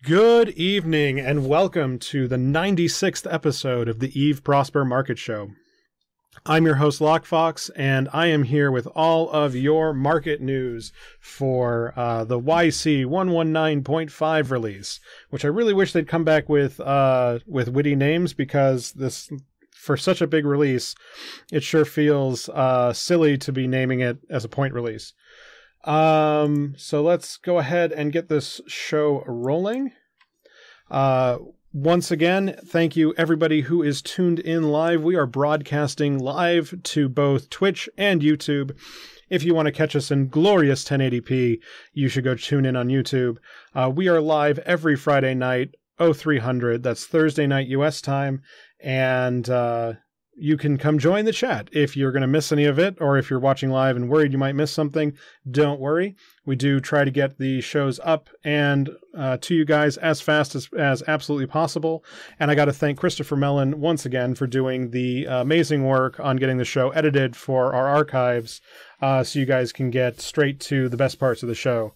Good evening and welcome to the 96th episode of the Eve Prosper Market Show. I'm your host Lockefox, and I am here with all of your market news for the YC 119.5 release, which I really wish they'd come back with witty names, because this, for such a big release, it sure feels silly to be naming it as a point release. So let's go ahead and get this show rolling. Once again, thank you everybody who is tuned in live. We are broadcasting live to both Twitch and YouTube. If you want to catch us in glorious 1080p, you should go tune in on YouTube. We are live every Friday night, 0300. That's Thursday night US time. And, you can come join the chat if you're going to miss any of it, or if you're watching live and worried you might miss something. Don't worry. We do try to get the shows up and to you guys as fast as absolutely possible. And I got to thank Christopher Mellen once again for doing the amazing work on getting the show edited for our archives, so you guys can get straight to the best parts of the show.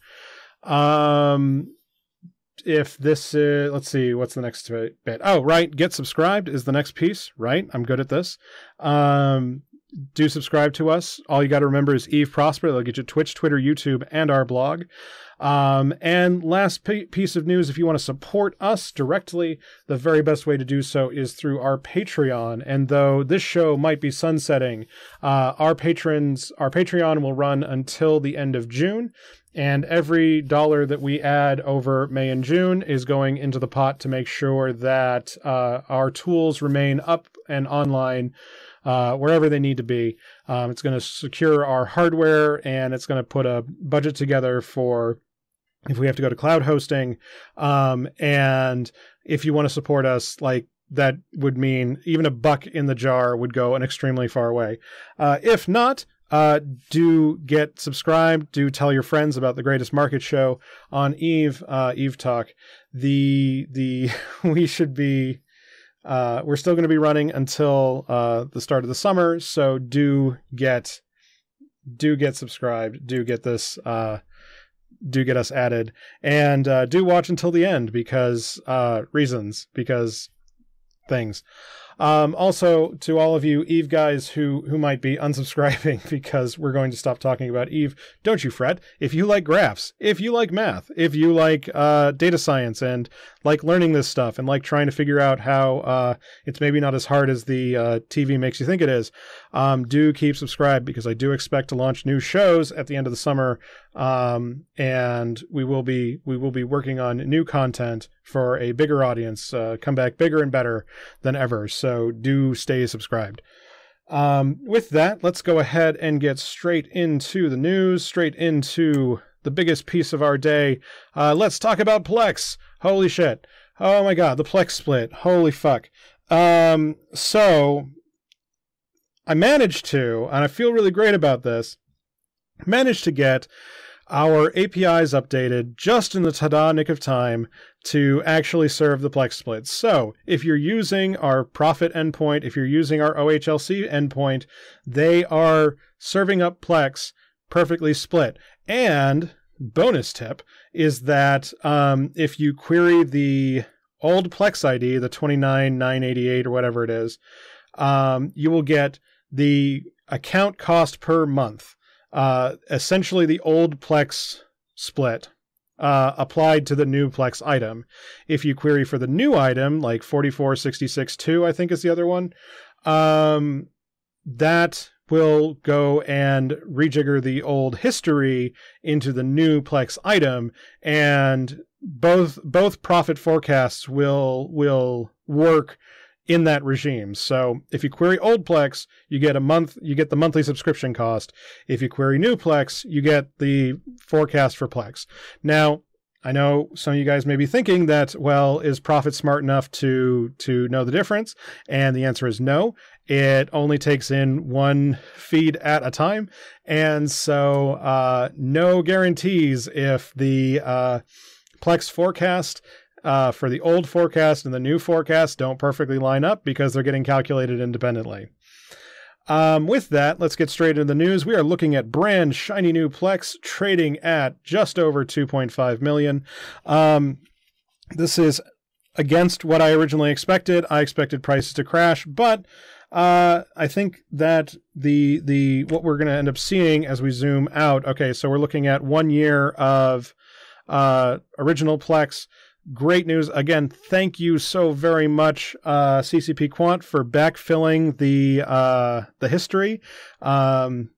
If this is, let's see, what's the next bit? Oh, right. Get subscribed is the next piece, right? I'm good at this. Do subscribe to us. All you got to remember is Eve Prosper. They'll get you Twitch, Twitter, YouTube, and our blog. And last piece of news, if you want to support us directly, the very best way to do so is through our Patreon. And though this show might be sunsetting, our Patreon will run until the end of June. And every dollar that we add over May and June is going into the pot to make sure that our tools remain up and online wherever they need to be. It's going to secure our hardware, and it's going to put a budget together for if we have to go to cloud hosting. And if you want to support us, like, that would mean even $1 in the jar would go an extremely far way. If not, do get subscribed. Do tell your friends about the greatest market show on Eve Talk. We should be, we're still going to be running until the start of the summer. So do get subscribed. Do get this. Do get us added, and do watch until the end because things. Also, to all of you Eve guys who might be unsubscribing because we're going to stop talking about Eve, don't you fret. If you like graphs, if you like math, if you like data science and like learning this stuff and like trying to figure out how it's maybe not as hard as the TV makes you think it is, do keep subscribed, because I do expect to launch new shows at the end of the summer, and we will be working on new content for a bigger audience, come back bigger and better than ever. So do stay subscribed. With that, let's go ahead and get straight into the news, straight into the biggest piece of our day. Let's talk about Plex. Holy shit. Oh my God, the Plex split. Holy fuck. So I managed to, and I feel really great about this, managed to get our APIs updated just in the ta-da nick of time to actually serve the Plex splits. So if you're using our Profit endpoint, if you're using our OHLC endpoint, they are serving up Plex perfectly split. And bonus tip is that if you query the old Plex ID, the 29988 or whatever it is, you will get the account cost per month. Essentially the old Plex split applied to the new Plex item. If you query for the new item, like 44662, I think is the other one, that will go and rejigger the old history into the new Plex item, and both profit forecasts will work in that regime. So if you query old Plex, you get the monthly subscription cost. If you query new Plex, you get the forecast for Plex. Now, I know some of you guys may be thinking that, well, is Profit smart enough to know the difference? And the answer is no. It only takes in one feed at a time. And so no guarantees if the Plex forecast for the old forecast and the new forecast don't perfectly line up, because they're getting calculated independently. With that, let's get straight into the news. We are looking at brand shiny new Plex trading at just over 2.5 million. This is against what I originally expected. I expected prices to crash, but I think that the what we're going to end up seeing as we zoom out. Okay, so we're looking at 1 year of original Plex. Great news. Again, thank you so very much, CCP Quant, for backfilling the history. I'm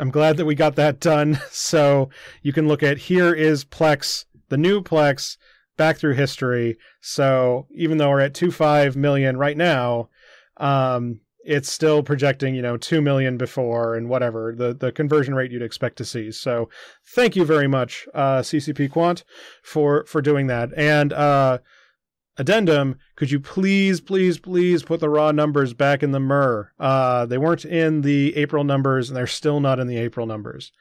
glad that we got that done. So you can look at, here is Plex, the new Plex, back through history. So even though we're at 2.5 million right now, it's still projecting, 2 million before and whatever, the conversion rate you'd expect to see. So thank you very much, CCP Quant, for doing that. And addendum, could you please put the raw numbers back in the MER? They weren't in the April numbers, and they're still not in the April numbers.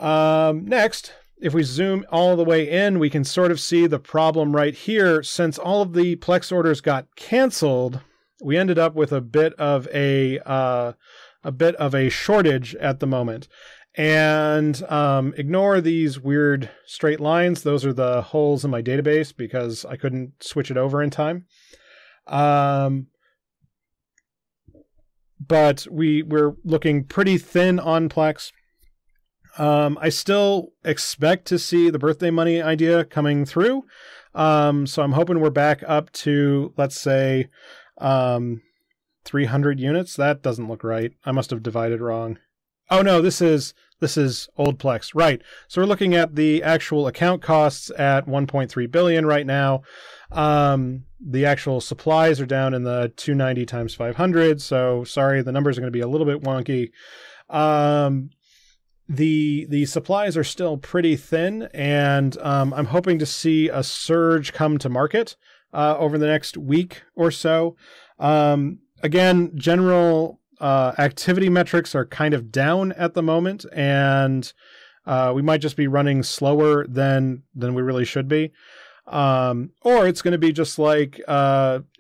Next, if we zoom all the way in, we can sort of see the problem right here. Since all of the Plex orders got canceled, we ended up with a bit of a shortage at the moment. And ignore these weird straight lines. Those are the holes in my database because I couldn't switch it over in time. But we're looking pretty thin on Plex. I still expect to see the birthday money idea coming through. So I'm hoping we're back up to, let's say, 300 units. That doesn't look right. I must have divided wrong. Oh no, this is old Plex. Right. So we're looking at the actual account costs at 1.3 billion right now. The actual supplies are down in the 290 times 500. So sorry, the numbers are going to be a little bit wonky. The supplies are still pretty thin, and I'm hoping to see a surge come to market over the next week or so. Again, general activity metrics are kind of down at the moment, and we might just be running slower than we really should be. Or it's going to be just like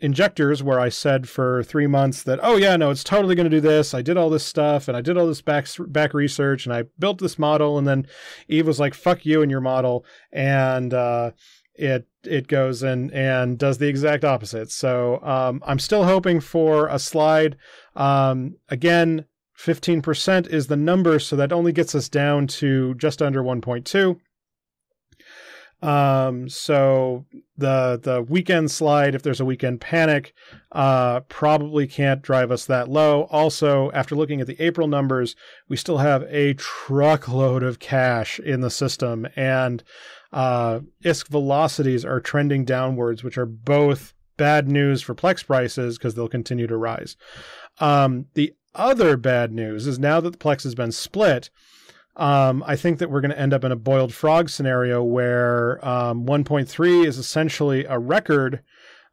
injectors, where I said for 3 months that, oh yeah, no, it's totally going to do this. I did all this stuff, and I did all this back research, and I built this model, and then Eve was like, fuck you and your model, and it goes and does the exact opposite. So I'm still hoping for a slide. Again, 15% is the number, so that only gets us down to just under 1.2. So the weekend slide, if there's a weekend panic, probably can't drive us that low. Also, after looking at the April numbers, we still have a truckload of cash in the system, and ISK velocities are trending downwards, which are both bad news for Plex prices because they'll continue to rise. The other bad news is, now that the Plex has been split, I think that we're going to end up in a boiled frog scenario where 1.3 is essentially a record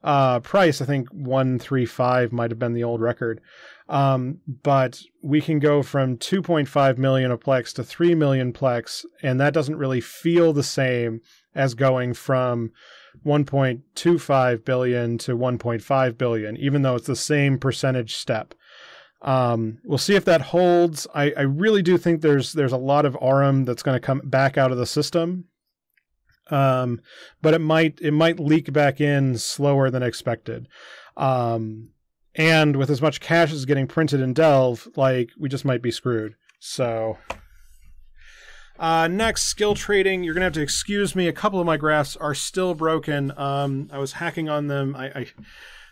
price. I think 135 might have been the old record. But we can go from 2.5 million of Plex to 3 million Plex, and that doesn't really feel the same as going from 1.25 billion to 1.5 billion, even though it's the same percentage step. We'll see if that holds. I really do think there's a lot of ARM that's going to come back out of the system. But it might leak back in slower than expected. And with as much cash as getting printed in Delve, we just might be screwed. So next, skill trading. You're going to have to excuse me. A couple of my graphs are still broken. I was hacking on them.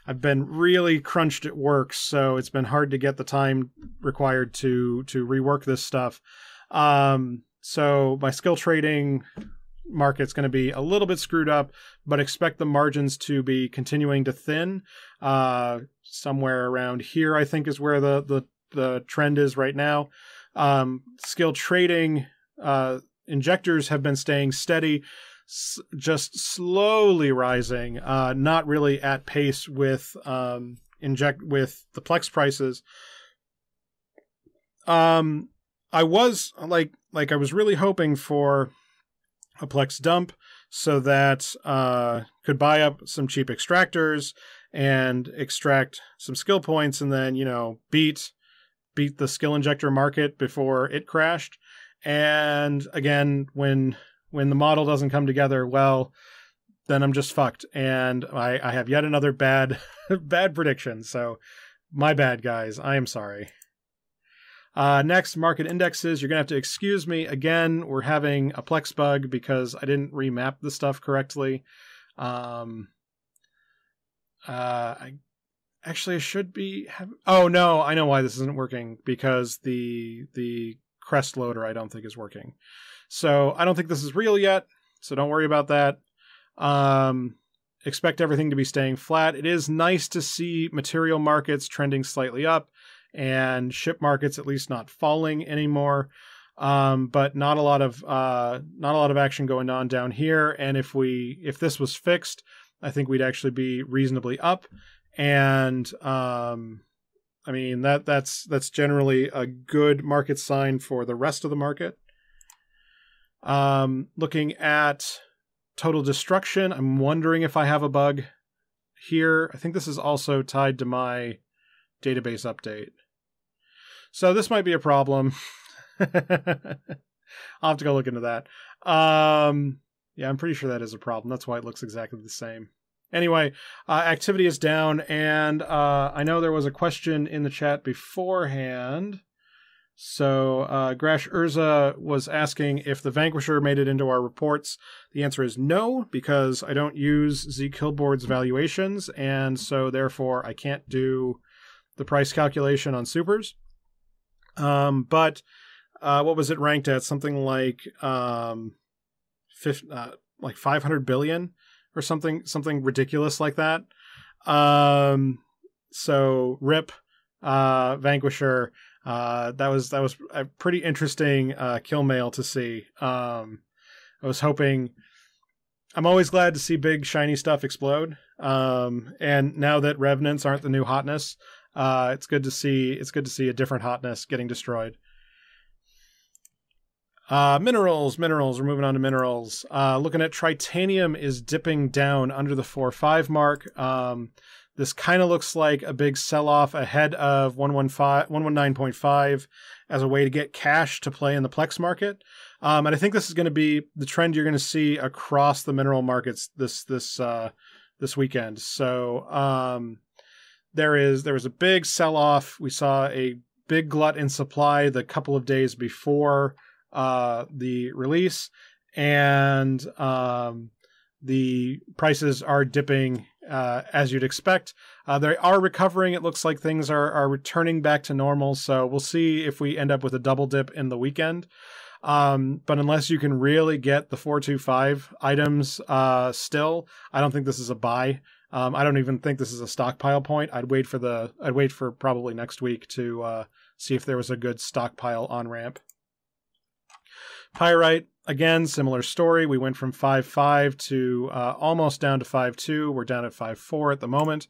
I've been really crunched at work, so it's been hard to get the time required to rework this stuff. So my skill trading market's going to be a little bit screwed up, but expect the margins to be continuing to thin. Somewhere around here, I think, is where the trend is right now. Skill trading injectors have been staying steady, just slowly rising, not really at pace with the Plex prices. I was I was really hoping for a Plex dump so that could buy up some cheap extractors and extract some skill points, and then beat the skill injector market before it crashed. And again, when the model doesn't come together, well, then I'm just fucked. And I have yet another bad, bad prediction. So my bad, guys. I am sorry. Next, market indexes. You're going to have to excuse me. Again, we're having a Plex bug because I didn't remap the stuff correctly. I should be... Oh, no, I know why this isn't working. Because the crest loader I don't think is working. So I don't think this is real yet. So don't worry about that. Expect everything to be staying flat. It is nice to see material markets trending slightly up and ship markets at least not falling anymore. But not a lot of action going on down here. And if this was fixed, I think we'd actually be reasonably up. And I mean that's generally a good market sign for the rest of the market. Looking at total destruction, I'm wondering if I have a bug here. I think this is also tied to my database update. So this might be a problem. I'll have to go look into that. Yeah, I'm pretty sure that is a problem. That's why it looks exactly the same. Anyway, activity is down, and I know there was a question in the chat beforehand. So Grash Urza was asking if the Vanquisher made it into our reports. The answer is no, because I don't use Z Killboard's valuations, and so therefore I can't do the price calculation on supers. But what was it ranked at? Something like 500 billion or something ridiculous like that. So RIP Vanquisher. That was a pretty interesting kill mail to see. I was hoping. I'm always glad to see big shiny stuff explode. And now that Revenants aren't the new hotness, it's good to see a different hotness getting destroyed. Minerals. We're moving on to minerals. Looking at Tritanium is dipping down under the 4.5 mark. This kind of looks like a big sell-off ahead of 119.5 as a way to get cash to play in the Plex market. And I think this is going to be the trend you're going to see across the mineral markets this weekend. So there was a big sell-off. We saw a big glut in supply the couple of days before the release, and the prices are dipping as you'd expect. They are recovering. It looks like things are returning back to normal. So we'll see if we end up with a double dip in the weekend. But unless you can really get the 425 items still, I don't think this is a buy. I don't even think this is a stockpile point. I'd wait for probably next week to see if there was a good stockpile on ramp. Pyrite, again, similar story. We went from 5.5 to almost down to 5.2. We're down at 5.4 at the moment.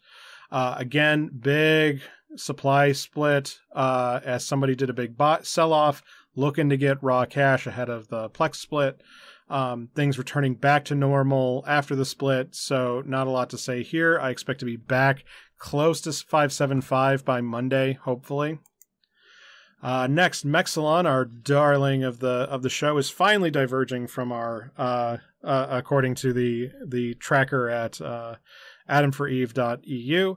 Again, big supply split as somebody did a big sell-off, looking to get raw cash ahead of the Plex split. Things returning back to normal after the split, so not a lot to say here. I expect to be back close to 5.75 by Monday, hopefully. Next, Mexilon, our darling of the show, is finally diverging from our according to the tracker at adamforeve.eu.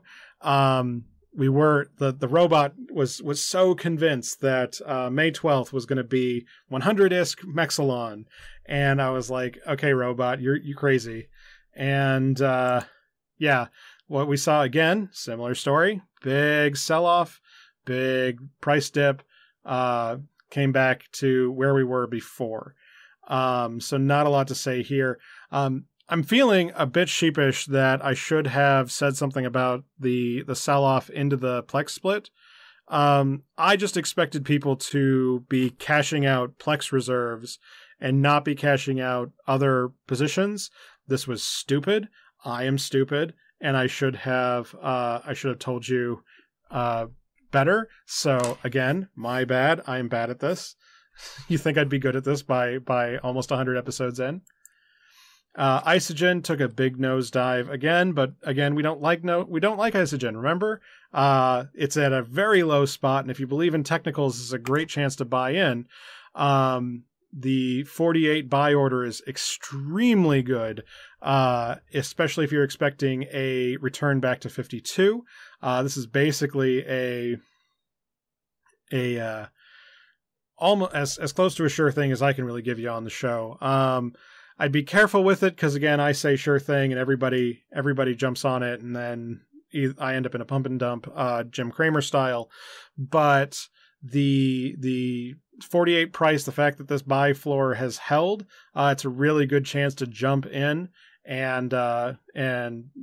The robot was so convinced that May 12th was going to be 100 ISK Mexilon, and I was like, okay, robot, you crazy. And yeah, what we saw again, similar story, big sell-off, big price dip. Came back to where we were before. So not a lot to say here. I'm feeling a bit sheepish that I should have said something about the sell-off into the Plex split. I just expected people to be cashing out Plex reserves and not be cashing out other positions. This was stupid. I am stupid, and I should have told you better. So again, my bad. I am bad at this. You think I'd be good at this by almost 100 episodes in? Isagen took a big nosedive again, but again, we don't like Isagen. Remember, it's at a very low spot, and if you believe in technicals, this is a great chance to buy in. The 48 buy order is extremely good. especially if you're expecting a return back to 52. This is basically a almost as close to a sure thing as I can really give you on the show. I'd be careful with it because, again, I say sure thing and everybody jumps on it, and then I end up in a pump and dump, Jim Cramer style. But the 48 price, the fact that this buy floor has held, it's a really good chance to jump in and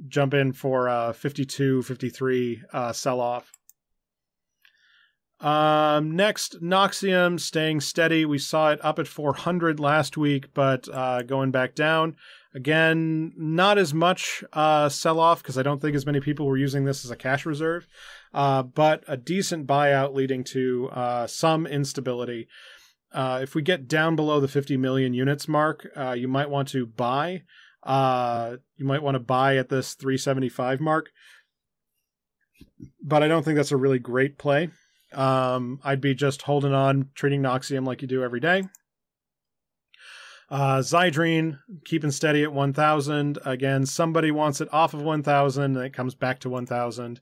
jump in for 52, 53 sell off. Next, Noxium staying steady. We saw it up at 400 last week, but going back down. Again, not as much sell-off because I don't think as many people were using this as a cash reserve, but a decent buyout leading to some instability. If we get down below the 50 million units mark, you might want to buy. You might want to buy at this 375 mark, but I don't think that's a really great play. I'd be just holding on, treating Noxium like you do every day. Zydrene, keeping steady at 1,000. Again, somebody wants it off of 1,000 and it comes back to 1,000.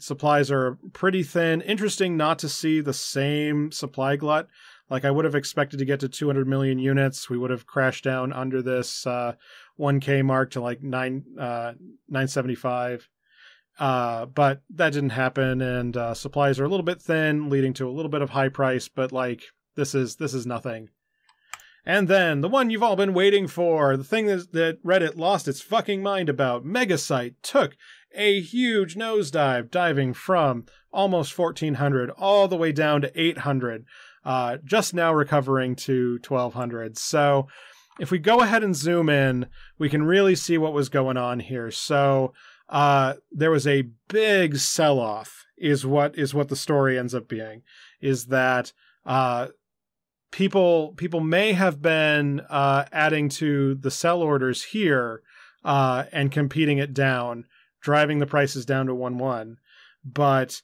Supplies are pretty thin. Interesting not to see the same supply glut. Like I would have expected to get to 200 million units. We would have crashed down under this 1K mark to like 975. But that didn't happen, and supplies are a little bit thin, leading to a little bit of high price, but like this is nothing. And then the one you've all been waiting for, the thing that Reddit lost its fucking mind about, Megasite took a huge nosedive, diving from almost 1,400 all the way down to 800, just now recovering to 1,200. So if we go ahead and zoom in, we can really see what was going on here. So there was a big sell-off is what the story ends up being, is that people may have been adding to the sell orders here and competing it down, driving the prices down to 1.1. But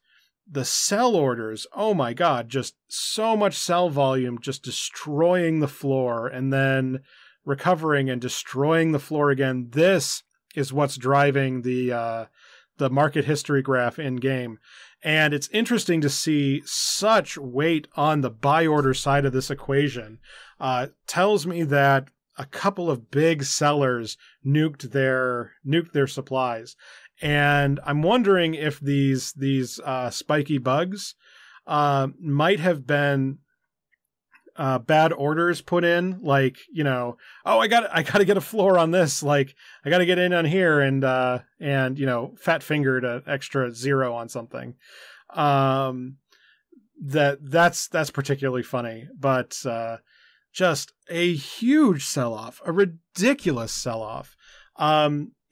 the sell orders, oh my God, just so much sell volume, just destroying the floor and then recovering and destroying the floor again. This is what's driving the market history graph in game. And it's interesting to see such weight on the buy order side of this equation. Tells me that a couple of big sellers nuked their supplies. And I'm wondering if these spiky bugs might have been bad orders put in, like, you know, oh, I gotta get a floor on this, like I gotta get in on here, and you know, fat fingered an extra 0 on something. That's particularly funny, but just a huge sell-off, a ridiculous sell-off.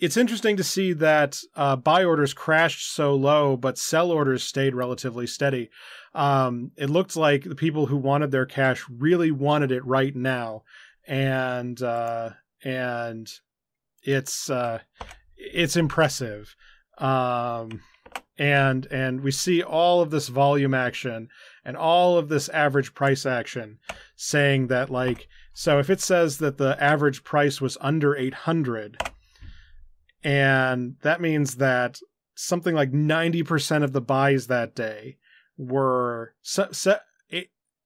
It's interesting to see that buy orders crashed so low, but sell orders stayed relatively steady. It looked like the people who wanted their cash really wanted it right now, and it's impressive. And we see all of this volume action and all of this average price action saying that, like, so if it says that the average price was under 800, and that means that something like 90% of the buys that day were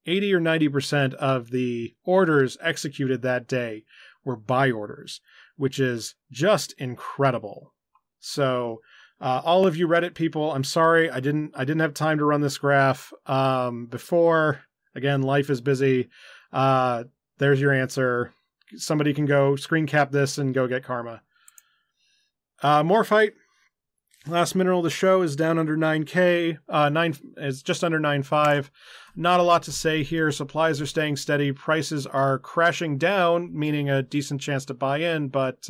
80 or 90% of the orders executed that day were buy orders, which is just incredible. So all of you Reddit people, I'm sorry I didn't have time to run this graph before. Again, life is busy. There's your answer. Somebody can go screen cap this and go get karma. Morphite, last mineral of the show, is down under 9K. Is just under 9.5. Not a lot to say here. Supplies are staying steady. Prices are crashing down, meaning a decent chance to buy in. But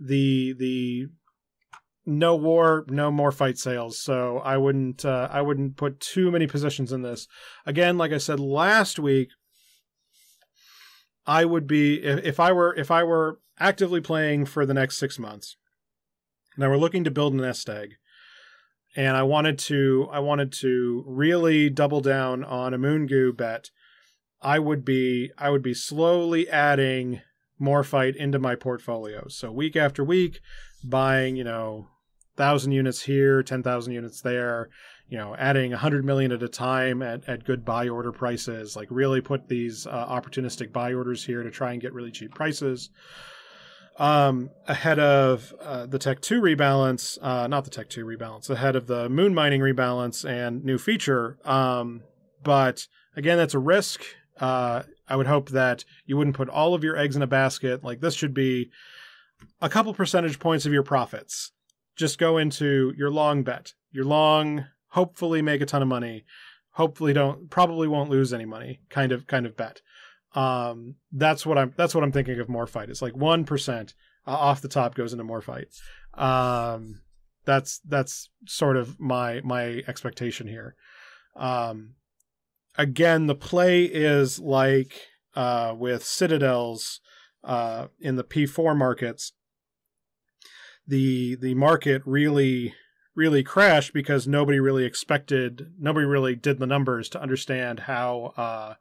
the no war, no more fight sales. So I wouldn't put too many positions in this. Again, like I said last week, I would be, if I were actively playing for the next 6 months. Now we're looking to build a nest egg, and I wanted to really double down on a Moon Goo bet. I would be slowly adding Morphite into my portfolio. So week after week, buying, 1,000 units here, 10,000 units there, adding 100 million at a time at good buy order prices, like really put these opportunistic buy orders here to try and get really cheap prices. Ahead of the Tech 2 rebalance, not the Tech 2 rebalance, ahead of the moon mining rebalance and new feature. But again, that's a risk. I would hope that you wouldn't put all of your eggs in a basket. Like, this should be a couple percentage points of your profits. Just go into your long bet. Your long, hopefully make a ton of money. Hopefully probably won't lose any money kind of bet. That's what I'm thinking of Morphite. It's like 1% off the top goes into Morphite. That's sort of my expectation here. Again, the play is like with Citadels in the P4 markets. The market really crashed because nobody really did the numbers to understand how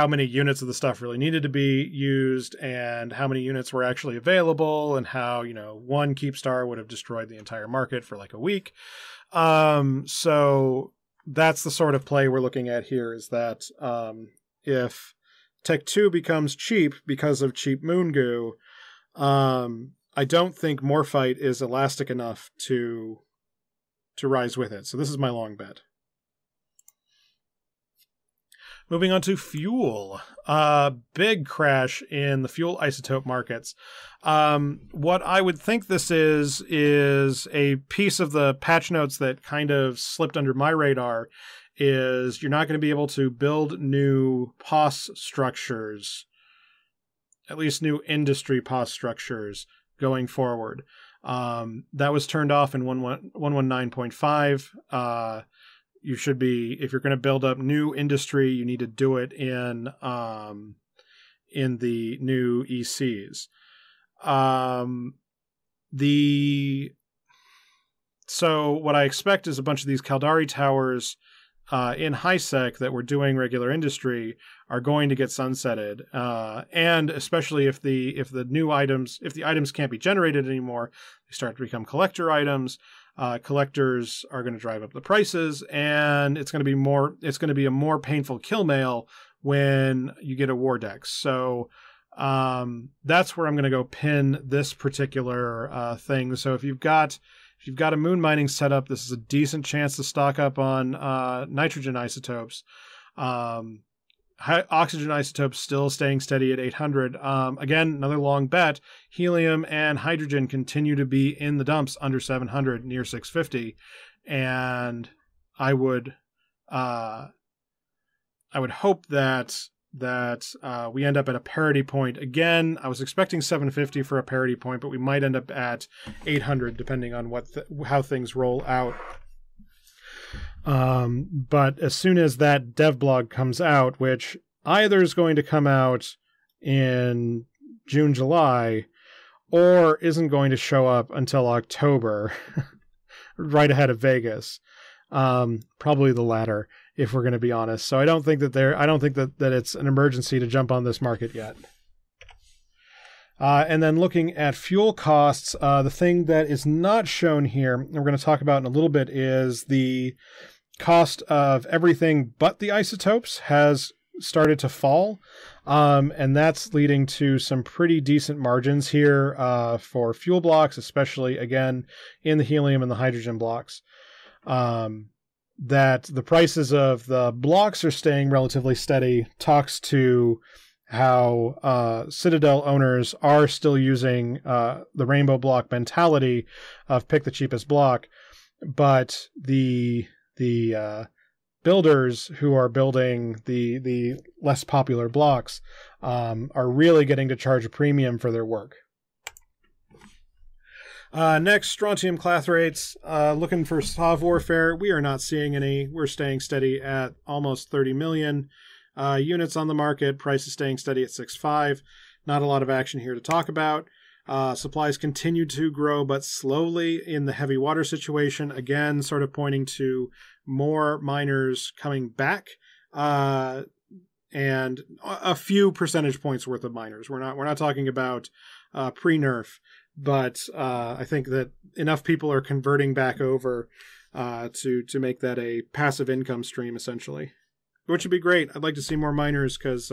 many units of the stuff really needed to be used and how many units were actually available, and how, one Keepstar would have destroyed the entire market for like a week. So that's the sort of play we're looking at here, is that if Tech 2 becomes cheap because of cheap moon goo, I don't think Morphite is elastic enough to rise with it. So this is my long bet. Moving on to fuel. Big crash in the fuel isotope markets. What I would think this is a piece of the patch notes that kind of slipped under my radar, is you're not going to be able to build new POS structures, at least new industry POS structures, going forward. That was turned off in 119.5. You should be, if you're going to build up new industry, you need to do it in the new ECs. So what I expect is a bunch of these Caldari towers in HiSec that were doing regular industry are going to get sunsetted, and especially if the items can't be generated anymore, they start to become collector items. Collectors are going to drive up the prices, and it's going to be a more painful kill mail when you get a war dex. So that's where I'm going to go pin this particular thing. So if you've got a moon mining setup, this is a decent chance to stock up on nitrogen isotopes. Oxygen isotopes still staying steady at 800. Again, another long bet. Helium and hydrogen continue to be in the dumps under 700, near 650, and I would hope that we end up at a parity point. Again, I was expecting 750 for a parity point, but we might end up at 800 depending on how things roll out. But as soon as that dev blog comes out, which either is going to come out in June, July, or isn't going to show up until October, right ahead of Vegas, probably the latter, if we're going to be honest. So I don't think that it's an emergency to jump on this market yet. And then looking at fuel costs, the thing that is not shown here, and we're going to talk about in a little bit, is the cost of everything but the isotopes has started to fall. And that's leading to some pretty decent margins here for fuel blocks, especially, again, in the helium and the hydrogen blocks. That the prices of the blocks are staying relatively steady talks to how Citadel owners are still using the rainbow block mentality of pick the cheapest block, but the builders who are building the less popular blocks are really getting to charge a premium for their work. Next, strontium clathrates. Looking for SOV warfare. We are not seeing any. We're staying steady at almost 30 million units on the market. Price is staying steady at 6.5. Not a lot of action here to talk about. Supplies continue to grow, but slowly in the heavy water situation. Again, sort of pointing to more miners coming back and a few percentage points worth of miners. We're not talking about pre-nerf, but I think that enough people are converting back over to make that a passive income stream, essentially, which would be great. I'd like to see more miners because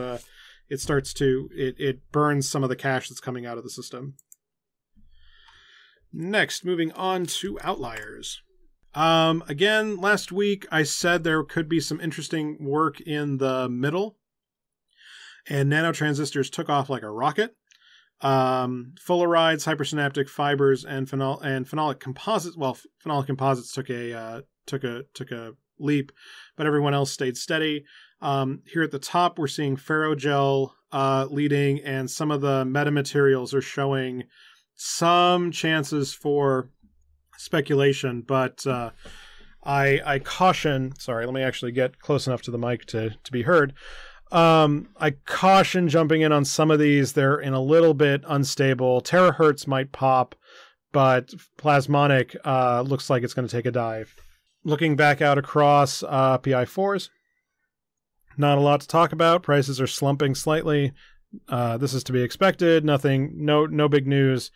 it burns some of the cash that's coming out of the system. Next, moving on to Outliers. Again, last week I said there could be some interesting work in the middle, and nanotransistors took off like a rocket. Fullerenes, hypersynaptic fibers, and phenolic composites. Well, phenolic composites took a leap, but everyone else stayed steady. Here at the top, we're seeing ferrogel leading, and some of the metamaterials are showing some chances for speculation, but I caution. Sorry, let me actually get close enough to the mic to be heard. I caution jumping in on some of these. They're in a little bit unstable. Terahertz might pop, but plasmonic looks like it's going to take a dive. Looking back out across PI4s, not a lot to talk about. Prices are slumping slightly. This is to be expected. No big news.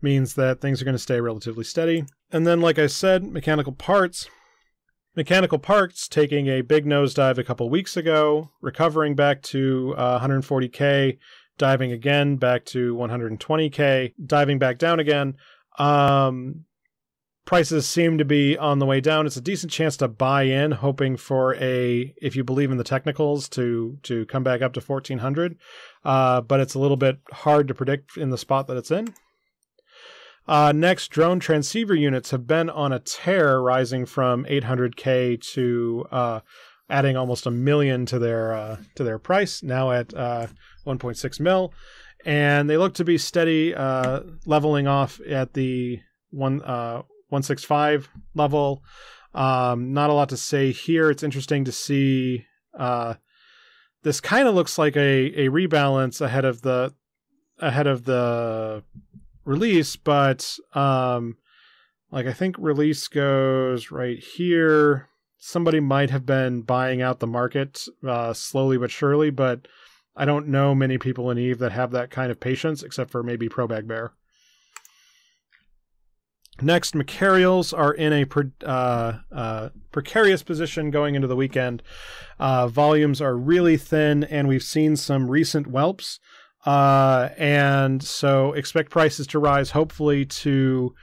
Means that things are going to stay relatively steady. And then, like I said, mechanical parts taking a big nosedive a couple weeks ago, recovering back to 140K, diving again back to 120K, diving back down again. Prices seem to be on the way down. It's a decent chance to buy in, hoping for if you believe in the technicals, to come back up to 1400. But it's a little bit hard to predict in the spot that it's in. Next, drone transceiver units have been on a tear, rising from 800K to adding almost $1 million to their price, now at 1.6 mil, and they look to be steady, leveling off at the 165 level. Not a lot to say here. It's interesting to see. This kind of looks like a rebalance ahead of the release, but I think release goes right here. Somebody might have been buying out the market slowly but surely, but I don't know many people in EVE that have that kind of patience, except for maybe ProBagBear. Next, Macarials are in a precarious position going into the weekend. Volumes are really thin, and we've seen some recent whelps. And so expect prices to rise, hopefully to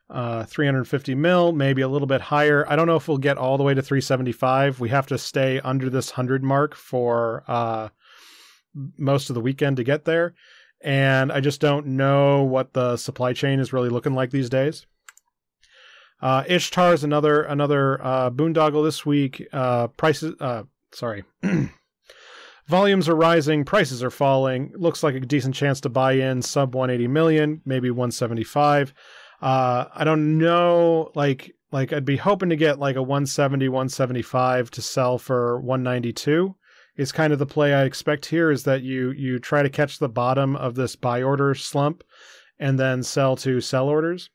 350 mil, maybe a little bit higher. I don't know if we'll get all the way to 375. We have to stay under this 100 mark for most of the weekend to get there. And I just don't know what the supply chain is really looking like these days. Ishtar is another boondoggle this week. Volumes are rising, prices are falling. Looks like a decent chance to buy in sub 180 million, maybe 175. I don't know, like I'd be hoping to get like a 170, 175 to sell for 192. Is kind of the play I expect here, is that you try to catch the bottom of this buy order slump and then sell to sell orders.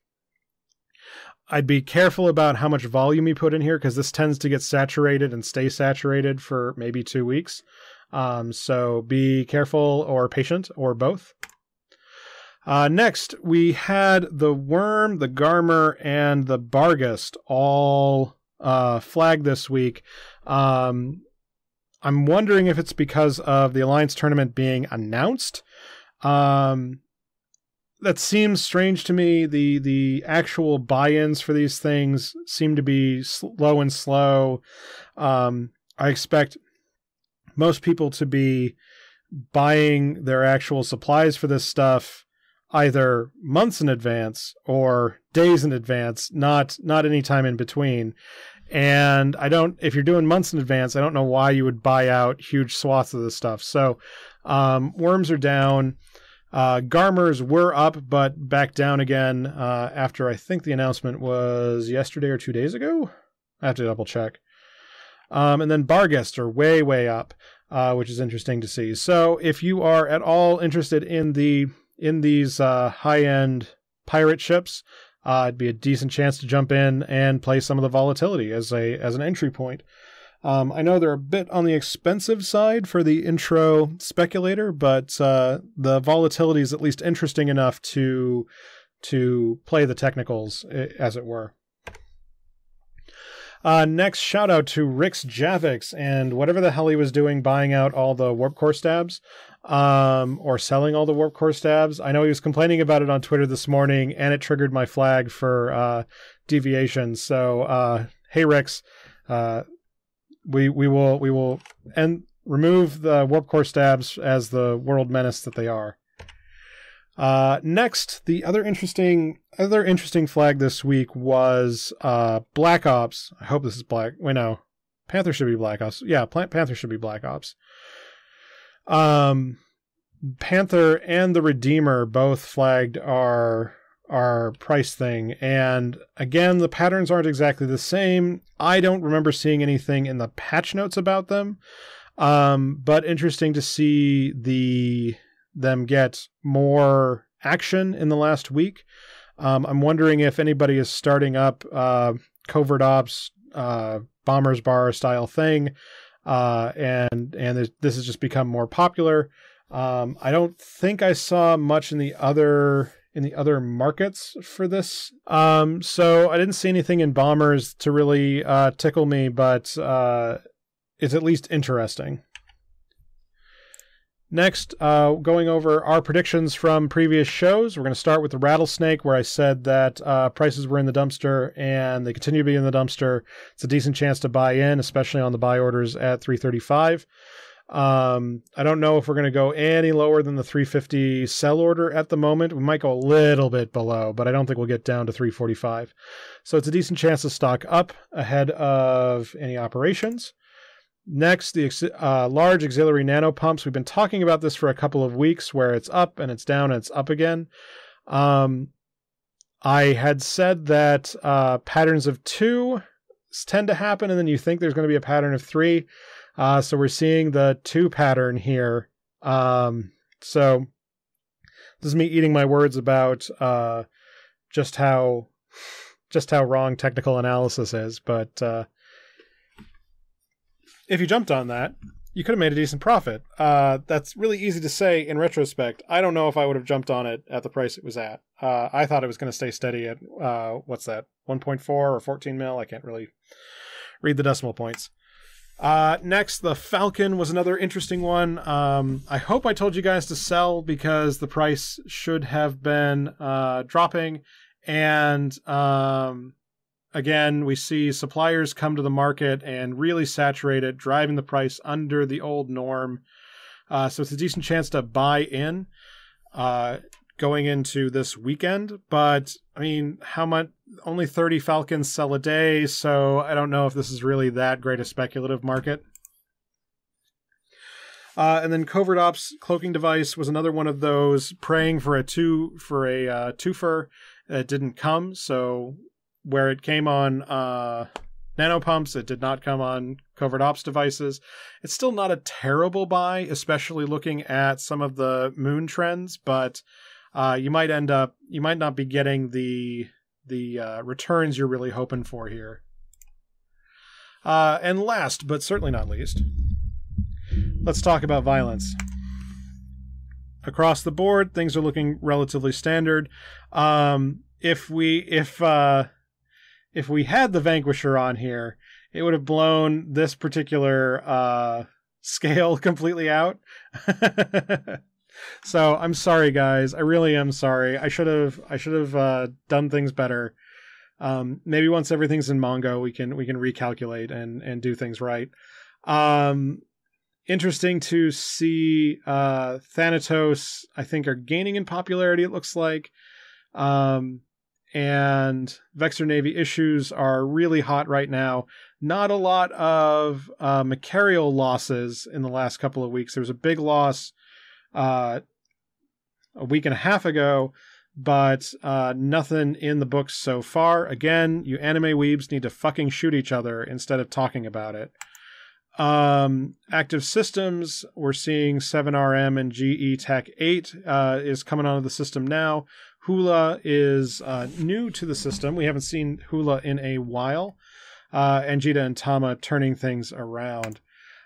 I'd be careful about how much volume you put in here, because this tends to get saturated and stay saturated for maybe 2 weeks. So be careful or patient or both. Next, we had the Worm, the Garmer, and the Bargast all flagged this week. I'm wondering if it's because of the Alliance tournament being announced. That seems strange to me. The actual buy-ins for these things seem to be slow and slow. I expect most people to be buying their actual supplies for this stuff either months in advance or days in advance, not any time in between. And if you're doing months in advance, I don't know why you would buy out huge swaths of this stuff. So worms are down. Garmers were up, but back down again after I think the announcement was yesterday or 2 days ago. I have to double check. And then Bargast are way, way up, which is interesting to see. So if you are at all interested in these high-end pirate ships, it'd be a decent chance to jump in and play some of the volatility as an entry point. I know they're a bit on the expensive side for the intro speculator, but the volatility is at least interesting enough to play the technicals, as it were. Next, shout out to Rick's Javix and whatever the hell he was doing, buying out all the Warp Core stabs, or selling all the Warp Core stabs. I know he was complaining about it on Twitter this morning, and it triggered my flag for deviation. So, hey Rick's, we will remove the Warp Core stabs as the world menace that they are. Next, the other interesting flag this week was Black Ops. I hope this is Black. Wait, no, Panther should be Black Ops. Yeah, Panther should be Black Ops. Panther and the Redeemer both flagged our price thing, and again, the patterns aren't exactly the same. I don't remember seeing anything in the patch notes about them, but interesting to see them get more action in the last week. I'm wondering if anybody is starting up Covert Ops, Bomber's Bar style thing, and this has just become more popular. I don't think I saw much in the other markets for this. So I didn't see anything in Bombers to really tickle me, but it's at least interesting. Next, going over our predictions from previous shows. We're going to start with the Rattlesnake, where I said that prices were in the dumpster, and they continue to be in the dumpster. It's a decent chance to buy in, especially on the buy orders at 335. I don't know if we're going to go any lower than the 350 sell order at the moment. We might go a little bit below, but I don't think we'll get down to 345. So it's a decent chance to stock up ahead of any operations. Next, the large auxiliary nano pumps. We've been talking about this for a couple of weeks, where it's up and it's down and it's up again. I had said that patterns of 2 tend to happen, and then you think there's going to be a pattern of 3. So we're seeing the 2 pattern here. So this is me eating my words about just how wrong technical analysis is, but if you jumped on that, you could have made a decent profit. That's really easy to say in retrospect. I don't know if I would have jumped on it at the price it was at. I thought it was going to stay steady at, what's that, 1.4 or 14 mil? I can't really read the decimal points. Next, the Falcon was another interesting one. I hope I told you guys to sell, because the price should have been dropping. And again, we see suppliers come to the market and really saturate it, driving the price under the old norm. So it's a decent chance to buy in going into this weekend. But, I mean, how much? Only 30 Falcons sell a day, so I don't know if this is really that great a speculative market. And then Covert Ops cloaking device was another one of those, praying for a twofer. It didn't come, so where it came on nano pumps, it did not come on Covert Ops devices. It's still not a terrible buy, especially looking at some of the moon trends, but you might not be getting the returns you're really hoping for here. And last, but certainly not least, let's talk about violence. Across the board, things are looking relatively standard. If we had the Vanquisher on here, it would have blown this particular scale completely out. So I'm sorry, guys. I really am sorry. I should have done things better. Maybe once everything's in Mongo, we can recalculate and do things right. Interesting to see Thanatos, I think, are gaining in popularity, it looks like. And Vexor Navy issues are really hot right now. Not a lot of Macarial losses in the last couple of weeks. There was a big loss a week and a half ago, but nothing in the books so far. Again, you anime weebs need to fucking shoot each other instead of talking about it. Active systems, we're seeing 7RM and GE Tech 8 is coming onto the system now. Hula is new to the system. We haven't seen Hula in a while. Anjita and Tama turning things around.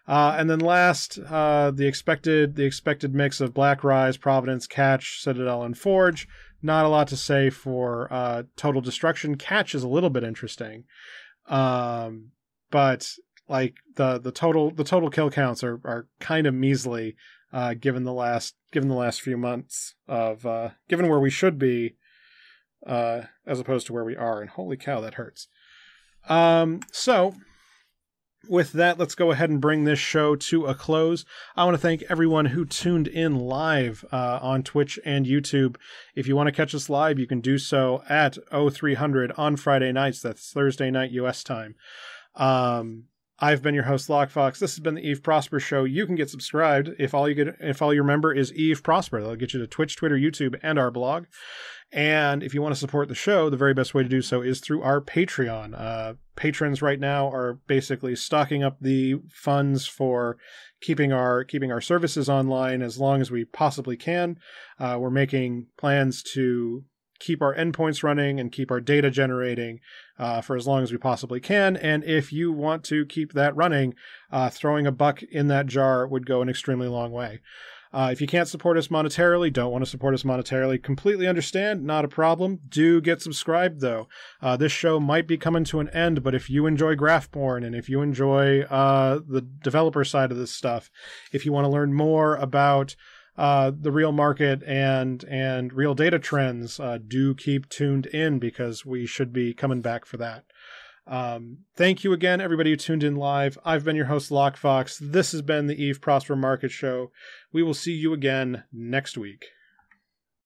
And then last, the expected mix of Black Rise, Providence, Catch, Citadel, and Forge. Not a lot to say for Total Destruction. Catch is a little bit interesting, but like the total kill counts are kind of measly, given the last few months of given where we should be, as opposed to where we are. And holy cow, that hurts. So with that, let's go ahead and bring this show to a close. I want to thank everyone who tuned in live on Twitch and YouTube. If you want to catch us live, you can do so at 0300 on Friday nights. That's Thursday night US time. I've been your host, Lockefox. This has been the Eve Prosper Show. You can get subscribed if all you remember is Eve Prosper. That'll get you to Twitch, Twitter, YouTube, and our blog. And if you want to support the show, the very best way to do so is through our Patreon. Patrons right now are basically stocking up the funds for keeping our services online as long as we possibly can. We're making plans to keep our endpoints running and keep our data generating for as long as we possibly can. And if you want to keep that running, throwing a buck in that jar would go an extremely long way. If you can't support us monetarily, don't want to support us monetarily, completely understand, not a problem. Do get subscribed, though. This show might be coming to an end, but if you enjoy graph porn and if you enjoy the developer side of this stuff, if you want to learn more about the real market and real data trends, do keep tuned in because we should be coming back for that. Thank you again, everybody who tuned in live. I've been your host, Lockefox. This has been the Eve Prosper Market Show. We will see you again next week.